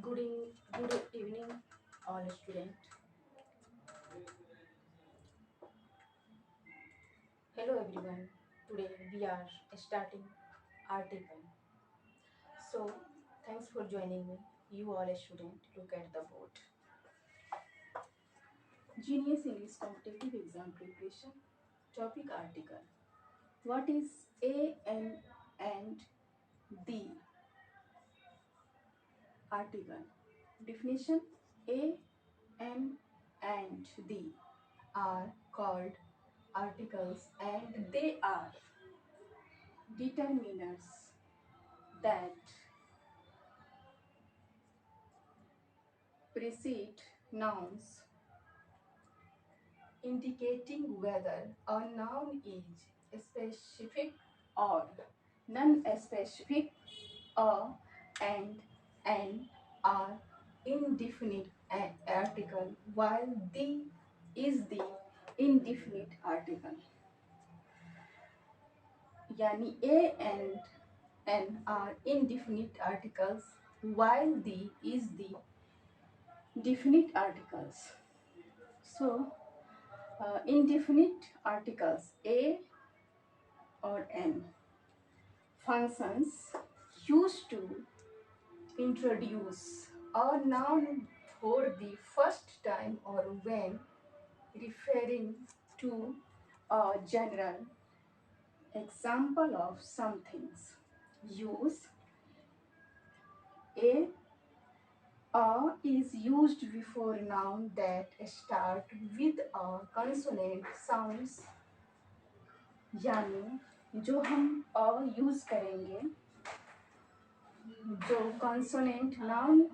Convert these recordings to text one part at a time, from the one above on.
Good evening, all students. Hello everyone. Today we are starting article. So thanks for joining me. You all student. Look at the board. Genius English Competitive Exam Preparation. Topic article. What is A, N, and the? Article. Definition. A, N, and the are called articles and they are determiners that precede nouns, indicating whether a noun is specific or non-specific. A and an are indefinite article, while the is the indefinite article. यानी a and n are indefinite articles, while the is the definite articles. So indefinite articles a or n functions used to introduce a noun for the first time or when referring to a general. Example of some things. Use a is used before noun that start with a consonant sounds, यानी जो हम अ use करेंगे, जो consonant noun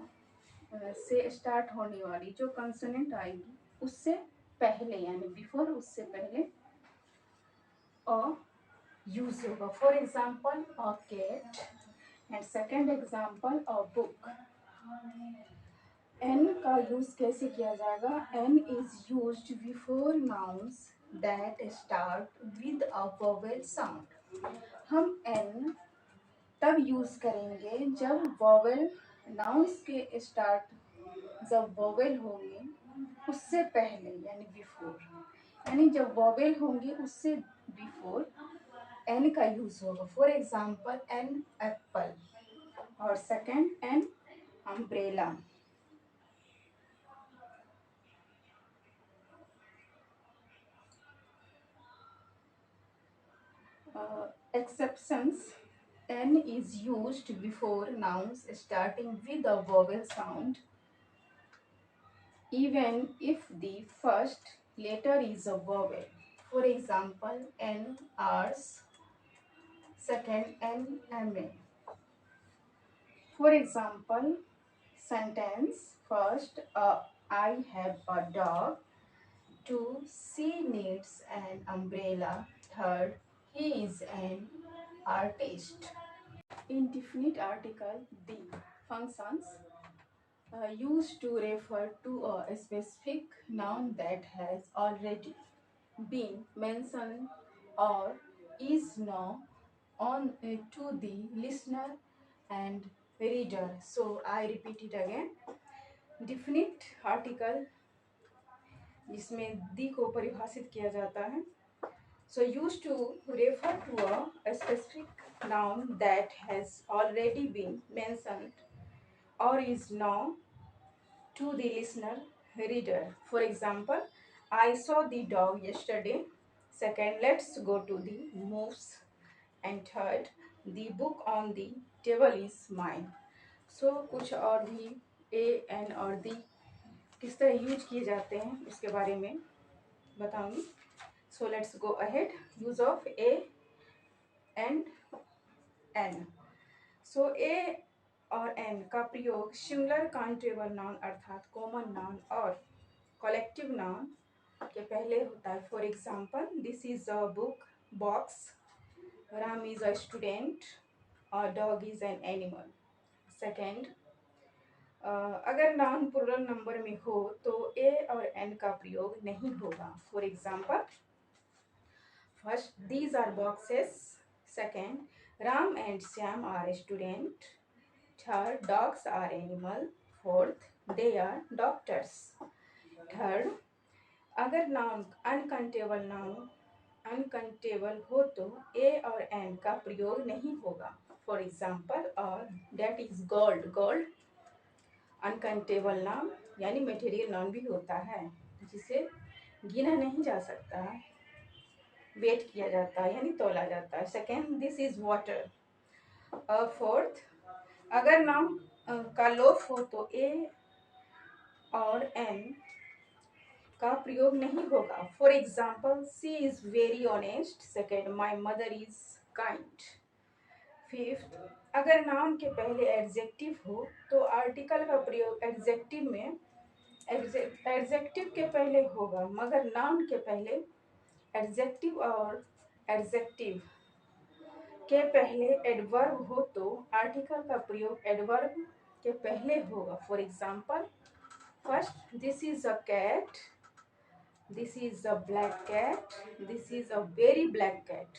से start होने वाली जो consonant आएगी उससे पहले यानी बिफोर, उससे पहले अ यूज होगा. For example a cat and second example a book. An का यूज कैसे किया जाएगा? An is used before nouns that start with a vowel sound. हम एन तब यूज करेंगे जब वोवेल नाउन्स के स्टार्ट, जब वोवेल होंगे उससे पहले यानी बिफोर, यानी जब वोवेल होंगे उससे बिफोर एन का यूज होगा. फॉर एग्जाम्पल एन एप्पल और second an umbrella. Exceptions. N is used before nouns starting with a vowel sound, even if the first letter is a vowel. For example, N Rs, second N MA. For example, sentence first I have a dog. Two, she needs an umbrella. Third, he is an artist. Indefinite article the functions used to refer to a specific noun that has already been mentioned or is known on to the listener and reader. So I repeat it again. Definite article जिसमें दी को परिभाषित किया जाता है. So used to refer to a specific noun that has already been mentioned or is known to the listener, reader. For example, I saw the dog yesterday. Second, let's go to the moves. And third, the book on the table is mine. So कुछ और भी a and और the किस तरह use किए जाते हैं उसके बारे में बताऊंगी. So let's go ahead. Use of a and n. So a और n का प्रयोग सिंगुलर काउंटेबल नाउन अर्थात कॉमन नाउन और कलेक्टिव नाउन के पहले होता है. For example, this is a book box, Ram is a student और dog is an animal. Second, अगर नाउन प्लूरल नंबर में हो तो ए और एन का प्रयोग नहीं होगा. For example, first, these are boxes. Second, Ram and Syam are a student. Third, dogs are animal. Fourth, they are doctors. Third, अगर नाउन अनकाउंटेबल हो तो ए और एन का प्रयोग नहीं होगा. For example, that is gold. Gold uncountable noun यानी material noun भी होता है जिसे गिना नहीं जा सकता, वेट किया जाता है यानी तोला जाता है. Second, this is water. Fourth, अगर नाउन का लोप हो तो ए और एन का प्रयोग नहीं होगा. For example, she is very honest. Second, my mother is kind. Fifth, अगर नाउन के पहले एडजेक्टिव हो तो आर्टिकल का प्रयोग एडजेक्टिव के पहले होगा, मगर नाउन के पहले एडजेक्टिव और एडजेक्टिव के पहले एडवर्ब हो तो आर्टिकल का प्रयोग एडवर्ब के पहले होगा. For example, first, this is a cat. This is a black cat. This is a very black cat.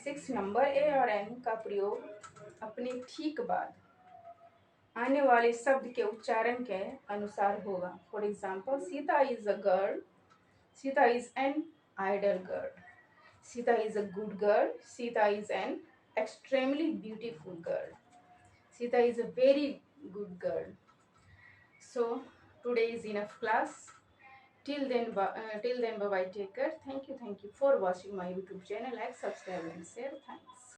6 number, a और एन का प्रयोग अपने ठीक बाद आने वाले शब्द के उच्चारण के अनुसार होगा. For example, Sita is a girl. Sita is an ideal girl. Sita is a good girl. Sita is an extremely beautiful girl. Sita is a very good girl. So today is enough class. Till then, bye bye. Take care. Thank you for watching my YouTube channel. Like, subscribe, and share. Thanks.